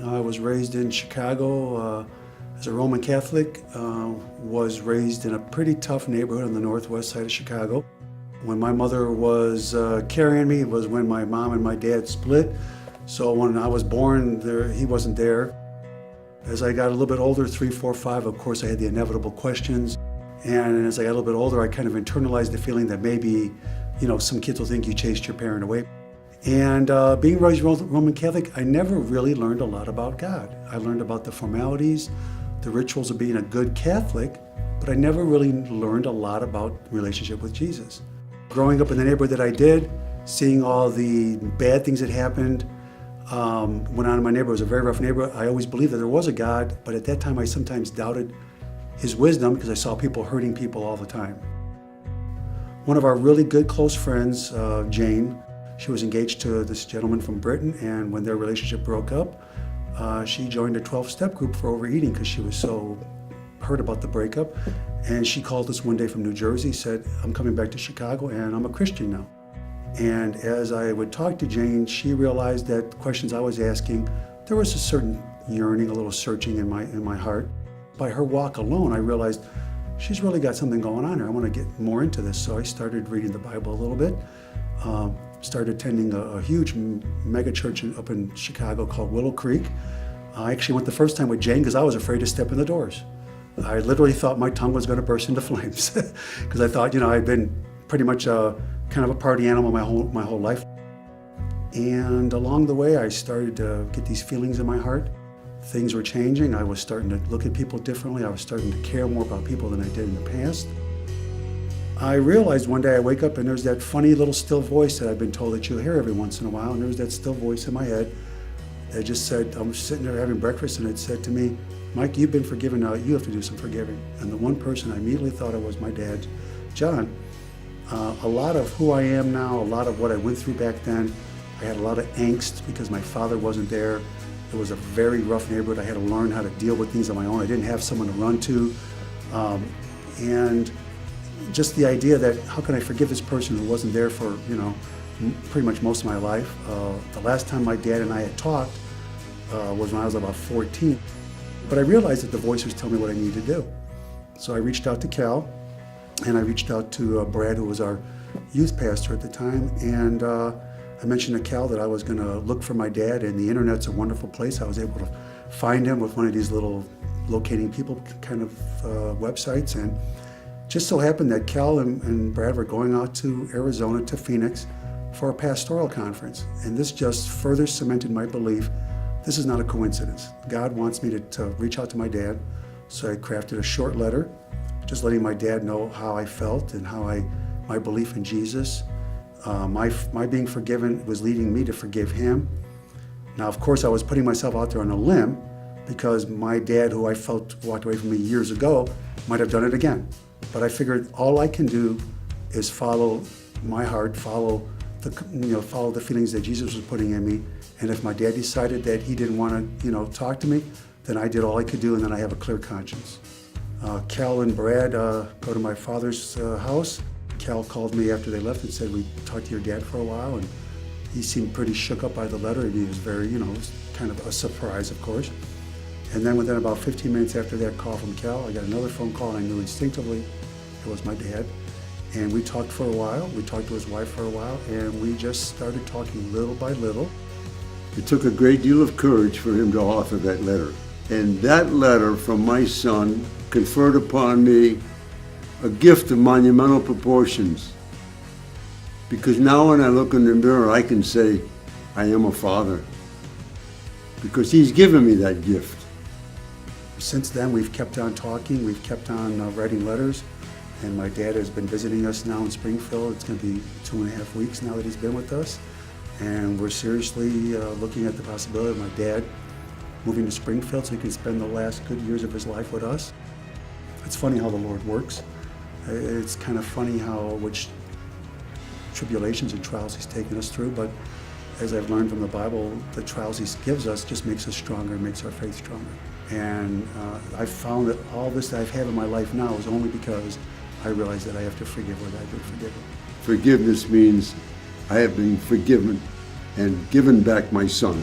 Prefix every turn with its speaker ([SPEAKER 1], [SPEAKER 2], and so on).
[SPEAKER 1] I was raised in Chicago as a Roman Catholic, was raised in a pretty tough neighborhood on the northwest side of Chicago. When my mother was carrying me, it was when my mom and my dad split. So when I was born, he wasn't there. As I got a little bit older, 3, 4, 5, of course I had the inevitable questions. And as I got a little bit older, I kind of internalized the feeling that maybe, some kids will think you chased your parent away. And being raised Roman Catholic, I never really learned a lot about God. I learned about the formalities, the rituals of being a good Catholic, but I never really learned a lot about relationship with Jesus. Growing up in the neighborhood that I did, seeing all the bad things that happened, went on in my neighborhood. It was a very rough neighborhood. I always believed that there was a God, but at that time I sometimes doubted his wisdom because I saw people hurting people all the time. One of our really good close friends, Jane, she was engaged to this gentleman from Britain, and when their relationship broke up, she joined a 12-step group for overeating because she was so hurt about the breakup. And she called us one day from New Jersey, said, "I'm coming back to Chicago and I'm a Christian now." And as I would talk to Jane, she realized that questions I was asking, there was a certain yearning, a little searching in my heart. By her walk alone, I realized she's really got something going on here. I want to get more into this. So I started reading the Bible a little bit. Started attending a huge mega church up in Chicago called Willow Creek. I actually went the first time with Jane because I was afraid to step in the doors. I literally thought my tongue was going to burst into flames because I thought, I'd been pretty much kind of a party animal my whole life. And along the way, I started to get these feelings in my heart. Things were changing. I was starting to look at people differently. I was starting to care more about people than I did in the past. I realized one day I wake up and there's that funny little still voice that I've been told that you'll hear every once in a while, and there was that still voice in my head that just said, I'm sitting there having breakfast, and it said to me, "Mike, you've been forgiven, now you have to do some forgiving." And the one person I immediately thought of was my dad, John. A lot of who I am now, a lot of what I went through back then, I had a lot of angst because my father wasn't there. It was a very rough neighborhood. I had to learn how to deal with things on my own. I didn't have someone to run to. And just the idea that how can I forgive this person who wasn't there for, pretty much most of my life. The last time my dad and I had talked was when I was about 14. But I realized that the voice was telling me what I needed to do. So I reached out to Cal, and I reached out to Brad, who was our youth pastor at the time, and I mentioned to Cal that I was going to look for my dad, and the internet's a wonderful place. I was able to find him with one of these little locating people kind of websites, and just so happened that Cal and Brad were going out to Arizona, to Phoenix, for a pastoral conference. And this just further cemented my belief, this is not a coincidence. God wants me to reach out to my dad. So I crafted a short letter, just letting my dad know how I felt and how my belief in Jesus. My being forgiven was leading me to forgive him. Now, of course, I was putting myself out there on a limb because my dad, who I felt walked away from me years ago, might have done it again. But I figured all I can do is follow my heart, follow the feelings that Jesus was putting in me. And if my dad decided that he didn't want to, talk to me, then I did all I could do, and then I have a clear conscience. Cal and Brad go to my father's house. Cal called me after they left and said, "We talked to your dad for a while," and he seemed pretty shook up by the letter, and he was very, it was kind of a surprise, of course. And then within about 15 minutes after that call from Cal, I got another phone call, and I knew instinctively it was my dad. And we talked for a while. We talked to his wife for a while, and we just started talking little by little.
[SPEAKER 2] It took a great deal of courage for him to author that letter. And that letter from my son conferred upon me a gift of monumental proportions. Because now when I look in the mirror, I can say, I am a father. Because he's given me that gift.
[SPEAKER 1] Since then, we've kept on talking, we've kept on writing letters, and my dad has been visiting us now in Springfield. It's going to be 2.5 weeks now that he's been with us, and we're seriously looking at the possibility of my dad moving to Springfield so he can spend the last good years of his life with us. It's funny how the Lord works. It's kind of funny which tribulations and trials he's taken us through, but as I've learned from the Bible, the trials he gives us just makes us stronger and makes our faith stronger. And I've found that all this that I've had in my life now is only because I realize that I have to forgive what I've been forgiven.
[SPEAKER 2] Forgiveness means I have been forgiven and given back my son.